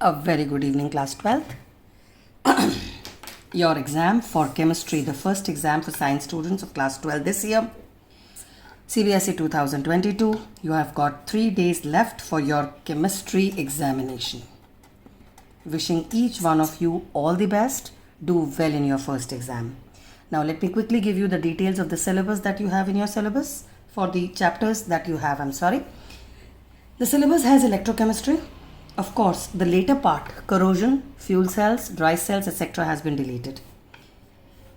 A very good evening, class 12th. Your exam for chemistry, the first exam for science students of class 12 this year, CBSE 2022. You have got 3 days left for your chemistry examination. Wishing each one of you all the best. Do well in your first exam. Now let me quickly give you the details of the syllabus that you have in your syllabus for the chapters that you have. The syllabus has electrochemistry. Of course, the later part, corrosion, fuel cells, dry cells, etc. has been deleted.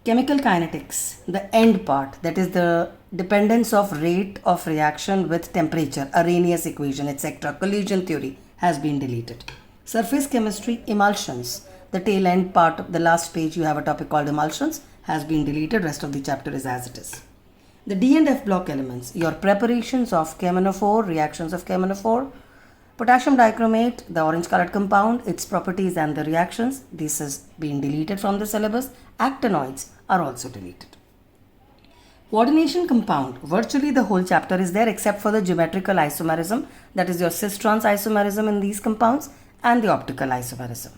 Chemical kinetics, the end part, that is the dependence of rate of reaction with temperature, Arrhenius equation, etc. Collision theory has been deleted. Surface chemistry, emulsions, the tail end part of the last page, you have a topic called emulsions, has been deleted. Rest of the chapter is as it is. The D and F block elements, your preparations of cheminophore, reactions of cheminophore, potassium dichromate, the orange colored compound, its properties and the reactions, this has been deleted from the syllabus. Actinoids are also deleted. Coordination compound, virtually the whole chapter is there except for the geometrical isomerism, that is your cis-trans isomerism in these compounds and the optical isomerism.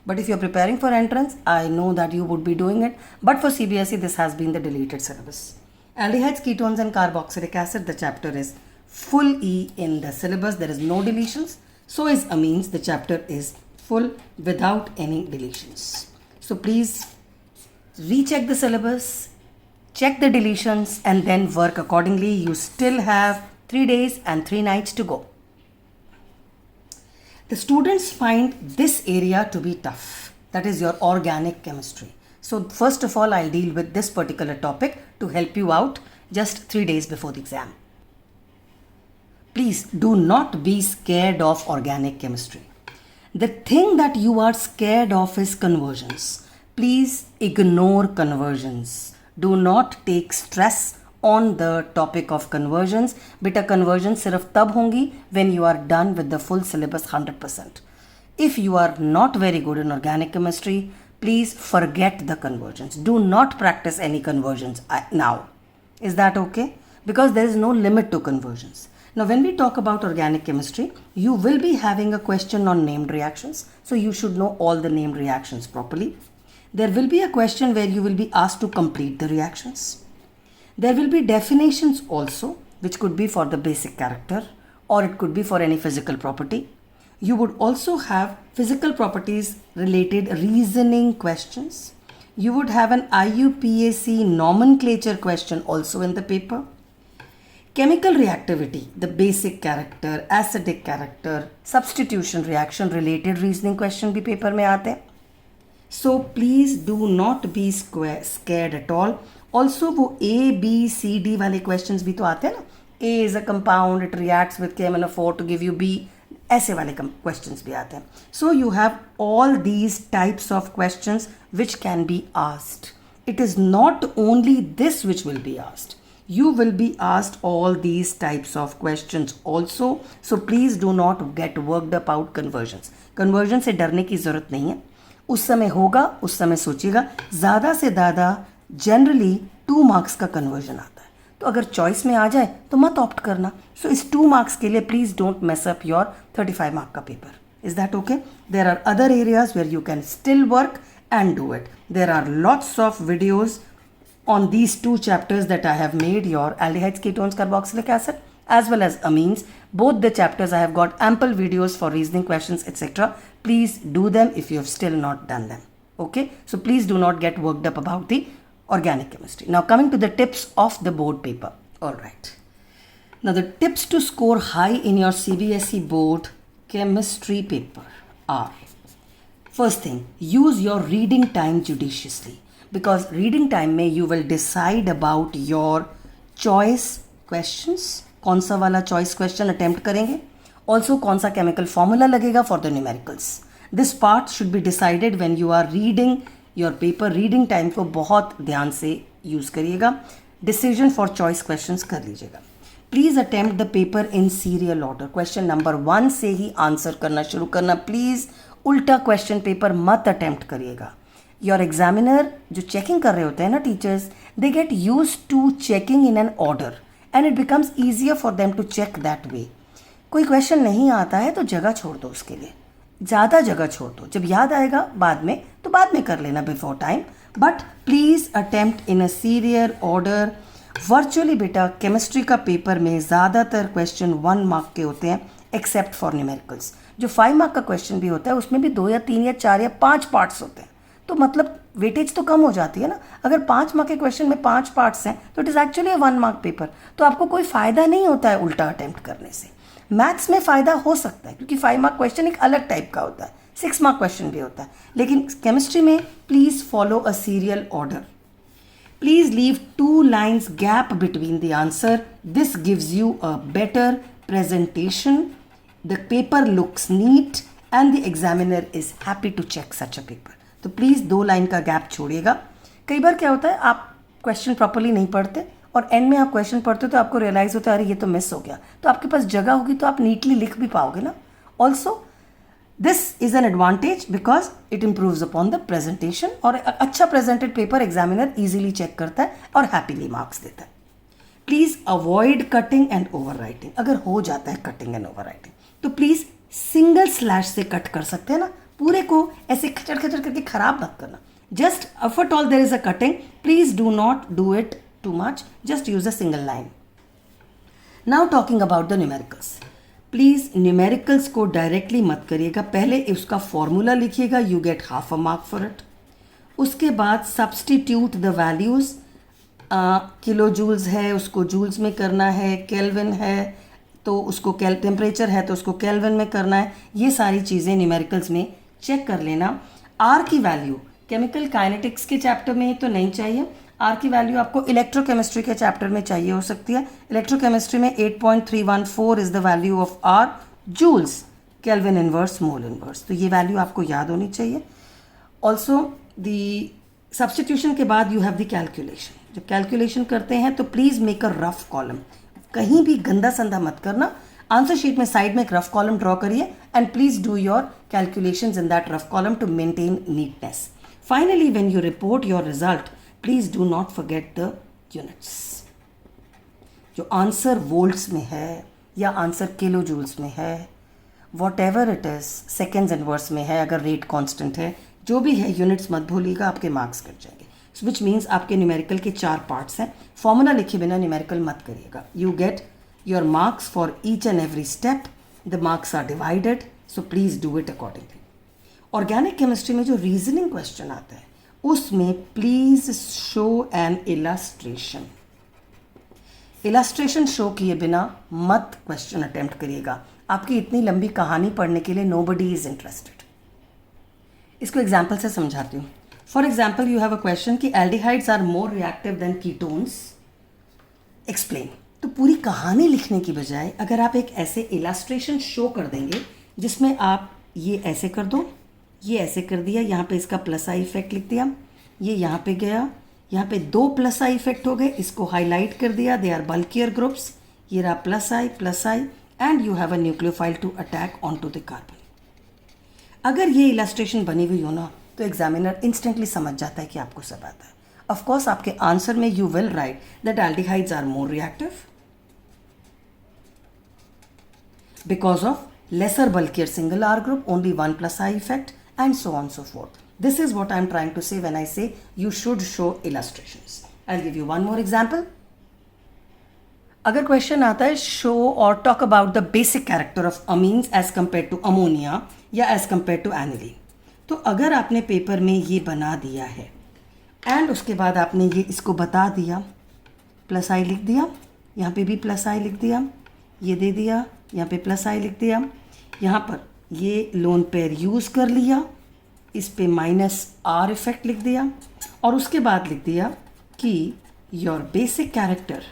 But if you are preparing for entrance, I know that you would be doing it, but for CBSE this has been the deleted syllabus. Aldehydes, ketones and carboxylic acid, the chapter is full E in the syllabus, there is no deletions. So is amines, the chapter is full without any deletions. So please recheck the syllabus, check the deletions and then work accordingly. You still have 3 days and 3 nights to go. The students find this area to be tough, that is your organic chemistry. So first of all, I'll deal with this particular topic to help you out just 3 days before the exam. Please do not be scared of organic chemistry. The thing that you are scared of is conversions. Please ignore conversions. Do not take stress on the topic of conversions. Beta conversions sirf tab hongi when you are done with the full syllabus 100%. If you are not very good in organic chemistry, please forget the conversions. Do not practice any conversions now. Is that okay? Because there is no limit to conversions. Now when we talk about organic chemistry, you will be having a question on named reactions. So you should know all the named reactions properly. There will be a question where you will be asked to complete the reactions. There will be definitions also, which could be for the basic character or it could be for any physical property. You would also have physical properties related reasoning questions. You would have an IUPAC nomenclature question also in the paper. Chemical reactivity, the basic character, acidic character, substitution reaction related reasoning question भी paper में आते हैं. So please do not be scared at all. Also वो A, B, C, D वाले questions भी तो आते हैं ना. A is a compound, it reacts with KMnO4 to give you B. ऐसे वाले questions भी आते हैं. So you have all these types of questions which can be asked. It is not only this which will be asked. You will be asked all these types of questions also. So please do not get worked up about conversions. Conversion से डरने की ज़रूरत नहीं है. उस समय होगा, उस समय सोचिएगा. ज़्यादा से ज़्यादा जनरली 2 मार्क्स का कन्वर्जन आता है. तो अगर चॉइस में आ जाए तो मत ऑप्ट करना. सो इस 2 मार्क्स के लिए please don't mess up your 35 mark का paper. Is that okay? There are other areas where you can still work and do it. There are lots of videos on these 2 chapters that I have made, your aldehydes, ketones, carboxylic acid as well as amines. Both the chapters I have got ample videos for reasoning questions, etc. Please do them if you have still not done them. Okay, so please do not get worked up about the organic chemistry. Now coming to the tips of the board paper. All right. Now the tips to score high in your CBSE board chemistry paper are: first thing, use your reading time judiciously, because reading time में you will decide about your choice questions. कौन सा वाला choice question attempt करेंगे, also कौन सा chemical formula लगेगा for the numericals. This part should be decided when you are reading your paper. Reading time को बहुत ध्यान से use करिएगा. Decision for choice questions कर लीजिएगा. Please attempt the paper in serial order. Question number 1 से ही answer करना शुरू करना. Please उल्टा क्वेश्चन पेपर मत अटेम्प्ट करिएगा. योर एग्जामिनर जो चेकिंग कर रहे होते हैं ना teachers, they get use to checking in an order and it becomes easier for them to check that way. कोई क्वेश्चन नहीं आता है तो जगह छोड़ दो उसके लिए. ज़्यादा जगह छोड़ दो, जब याद आएगा बाद में तो बाद में कर लेना before time, but please attempt in a serial order. Virtually बेटा केमिस्ट्री का पेपर में ज़्यादातर क्वेश्चन 1 मार्क के होते हैं एक्सेप्ट फॉर न्यूमेरिकल्स। जो 5 मार्क का क्वेश्चन भी होता है उसमें भी 2 या 3 या 4 या 5 पार्ट्स होते हैं, तो मतलब वेटेज तो कम हो जाती है ना। अगर 5 मार्क के क्वेश्चन में 5 पार्ट्स हैं तो it is actually 1 mark paper, तो आपको कोई फ़ायदा नहीं होता है उल्टा अटेम्प्ट करने से। मैथ्स में फ़ायदा हो सकता है क्योंकि 5 मार्क क्वेश्चन एक अलग टाइप का होता है, 6 मार्क क्वेश्चन भी होता है, लेकिन केमिस्ट्री में please follow a serial order. Please leave 2 lines gap between the answer. This gives you a better presentation. The paper looks neat and the examiner is happy to check such a paper. तो please 2 line का gap छोड़िएगा। कई बार क्या होता है आप question properly नहीं पढ़ते और एंड में आप क्वेश्चन पढ़ते हो तो आपको रियलाइज़ होता है अरे ये तो मिस हो गया, तो आपके पास जगह होगी तो आप नीटली लिख भी पाओगे ना। Also this is an advantage because it improves upon the presentation, और अच्छा presented paper examiner easily check करता है और हैप्पीली मार्क्स देता है। Please avoid cutting and over writing. अगर हो जाता है कटिंग एंड ओवर राइटिंग तो प्लीज़ सिंगल स्लैश से कट कर सकते हैं ना, पूरे को ऐसे खचड़ खचड़ करके खराब मत करना। Just if at all there is a cutting, please do not do it too much, just use a single line. Now talking about the numericals, please numericals को डायरेक्टली मत करिएगा, पहले उसका फॉर्मूला लिखिएगा, you get half a mark for it. उसके बाद substitute the values, kilo joules है उसको जूल्स में करना है, केल्विन है तो उसको टेम्परेचर है तो उसको केल्विन में करना है, ये सारी चीज़ें न्यूमेरिकल्स में चेक कर लेना। आर की वैल्यू केमिकल काइनेटिक्स के चैप्टर में तो नहीं चाहिए, आर की वैल्यू आपको इलेक्ट्रोकेमिस्ट्री के चैप्टर में चाहिए हो सकती है। इलेक्ट्रोकेमिस्ट्री में 8.314 is the value of R joules kelvin inverse mole inverse, तो ये वैल्यू आपको याद होनी चाहिए। ऑल्सो दी सब्सटीट्यूशन के बाद यू हैव द कैलकुलेशन। जब कैलकुलेशन करते हैं तो please make a rough column, कहीं भी गंदा संदा मत करना। आंसर शीट में साइड में एक रफ कॉलम ड्रॉ करिए and please do your calculations in that rough column to maintain neatness. Finally when you report your result, please do not forget the units. जो आंसर वोल्ट्स में है या answer kilo joules में है, what ever it is, seconds inverse में है, अगर rate constant है, जो भी है यूनिट्स मत भूलिएगा, आपके मार्क्स कट जाएंगे। विच मीन्स आपके न्यूमेरिकल के 4 पार्ट्स हैं, फॉर्मूला लिखे बिना न्यूमेरिकल मत करिएगा। You get your marks for each and every step, the marks are divided, so please do it accordingly. Organic chemistry में जो रीजनिंग क्वेश्चन आता है उसमें please show an illustration. Illustration show किए बिना मत क्वेश्चन अटेम्प्ट करिएगा, आपकी इतनी लंबी कहानी पढ़ने के लिए नोबडी इज इंटरेस्टेड। इसको एग्जाम्पल से समझाती हूँ। For example you have a question कि aldehydes are more reactive than ketones, explain. तो पूरी कहानी लिखने की बजाय अगर आप एक ऐसे इलस्ट्रेशन शो कर देंगे जिसमें आप ये ऐसे कर दो, ये ऐसे कर दिया, यहाँ पे इसका प्लस आई इफेक्ट लिख दिया, ये यहाँ पे गया, यहाँ पे 2 प्लस आई इफेक्ट हो गए, इसको हाईलाइट कर दिया, दे आर बल्कियर ग्रुप्स, ये रहा plus I and you have a nucleophile to attack on to the carbon. अगर ये इलस्ट्रेशन बनी हुई हो ना तो एग्जामिनर इंस्टेंटली समझ जाता है कि आपको सब आता है। ऑफ कोर्स आपके आंसर में you will write that aldehydes are more reactive because of lesser bulkier single R group, only 1 plus I effect, and so on so forth. This is what I am trying to say when I say you should show illustrations. I'll give you one more example. अगर question आता है show or talk about the basic character of amines as compared to ammonia या as compared to aniline, तो अगर आपने paper में ये बना दिया है एंड उसके बाद आपने ये इसको बता दिया, प्लस आई लिख दिया, यहाँ पे भी प्लस आई लिख दिया, ये दे दिया, यहाँ पे प्लस आई लिख दिया, यहाँ पर ये लोन पेयर यूज़ कर लिया, इस पे माइनस आर इफेक्ट लिख दिया और उसके बाद लिख दिया कि your basic character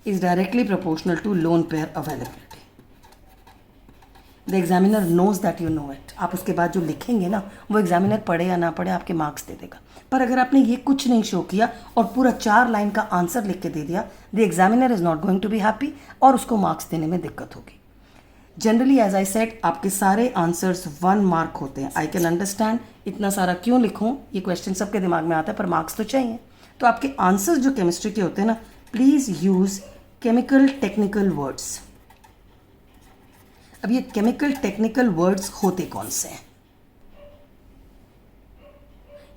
is directly proportional to lone pair availability. The examiner knows that you know it. आप उसके बाद जो लिखेंगे ना वो एग्जामिनर पढ़े या ना पढ़े आपके मार्क्स दे देगा। पर अगर आपने ये कुछ नहीं शो किया और पूरा 4 लाइन का आंसर लिख के दे दिया, the examiner is not going to be happy और उसको मार्क्स देने में दिक्कत होगी। जनरली एज आई सेड आपके सारे आंसर्स 1 मार्क होते हैं। आई कैन अंडरस्टैंड इतना सारा क्यों लिखूं, ये क्वेश्चन सबके दिमाग में आता है पर मार्क्स तो चाहिए। तो आपके आंसर्स जो केमिस्ट्री के होते हैं ना, please use chemical technical words. अब ये केमिकल टेक्निकल वर्ड्स होते कौन से हैं?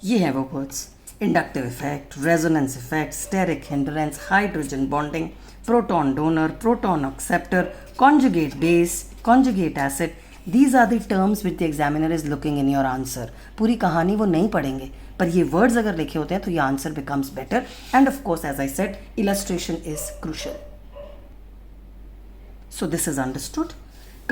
ये हैं वो words: inductive effect, resonance effect, steric hindrance, hydrogen bonding, proton donor, proton acceptor, conjugate base, conjugate acid. These are the terms which the examiner is looking in your answer. पूरी कहानी वो नहीं पढ़ेंगे, पर ये words अगर लिखे होते हैं तो ये answer becomes better. And of course, as I said, illustration is crucial. So this is understood.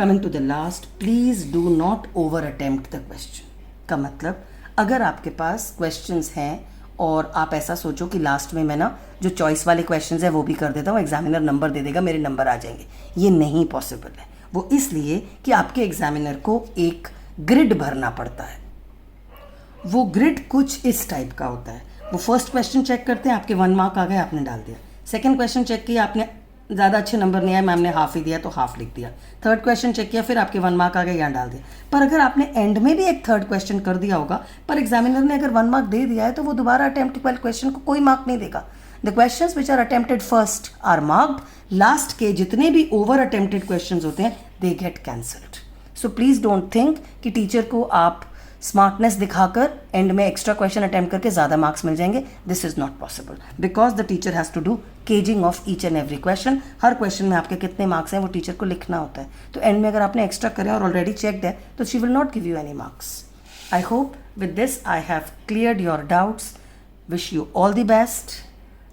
Coming to the last, please do not over attempt the question. का मतलब अगर आपके पास questions हैं और आप ऐसा सोचो कि लास्ट में मैं ना जो चॉइस वाले क्वेश्चंस है वो भी कर देता हूँ, एग्जामिनर नंबर दे देगा, मेरे नंबर आ जाएंगे, ये नहीं पॉसिबल है. वो इसलिए कि आपके एग्जामिनर को एक ग्रिड भरना पड़ता है. वो ग्रिड कुछ इस टाइप का होता है. वो फर्स्ट क्वेश्चन चेक करते हैं, आपके 1 मार्क आ गए, आपने डाल दिया. सेकेंड क्वेश्चन चेक किया, आपने ज़्यादा अच्छे नंबर नहीं आए, मैम ने हाफ ही दिया तो हाफ लिख दिया. थर्ड क्वेश्चन चेक किया, फिर आपके 1 मार्क आ गए, यहाँ डाल दिया. पर अगर आपने एंड में भी एक थर्ड क्वेश्चन कर दिया होगा, पर एग्जामिनर ने अगर 1 मार्क दे दिया है, तो वो दोबारा अटेम्प्ट वाले क्वेश्चन को कोई मार्क नहीं देगा. The questions which are attempted first are marked. Last के जितने भी ओवर अटेम्प्टेड क्वेश्चंस होते हैं they get cancelled. So please don't think कि टीचर को आप स्मार्टनेस दिखाकर एंड में एक्स्ट्रा क्वेश्चन अटेम्प्ट करके ज़्यादा मार्क्स मिल जाएंगे. This is not possible because the teacher has to do checking of each and every question. हर क्वेश्चन में आपके कितने मार्क्स हैं वो टीचर को लिखना होता है. तो एंड में अगर आपने एक्स्ट्रा करें और ऑलरेडी चेकड है तो she will not give you any marks. I hope with this I have cleared your doubts. Wish you all the best.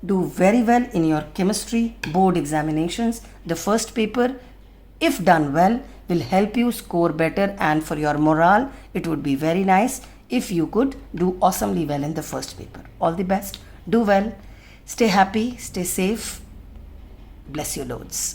Do very well in your chemistry board examinations. The first paper, if done well, will help you score better, and for your morale it would be very nice if you could do awesomely well in the first paper. All the best. Do well. Stay happy. Stay safe. Bless you loads.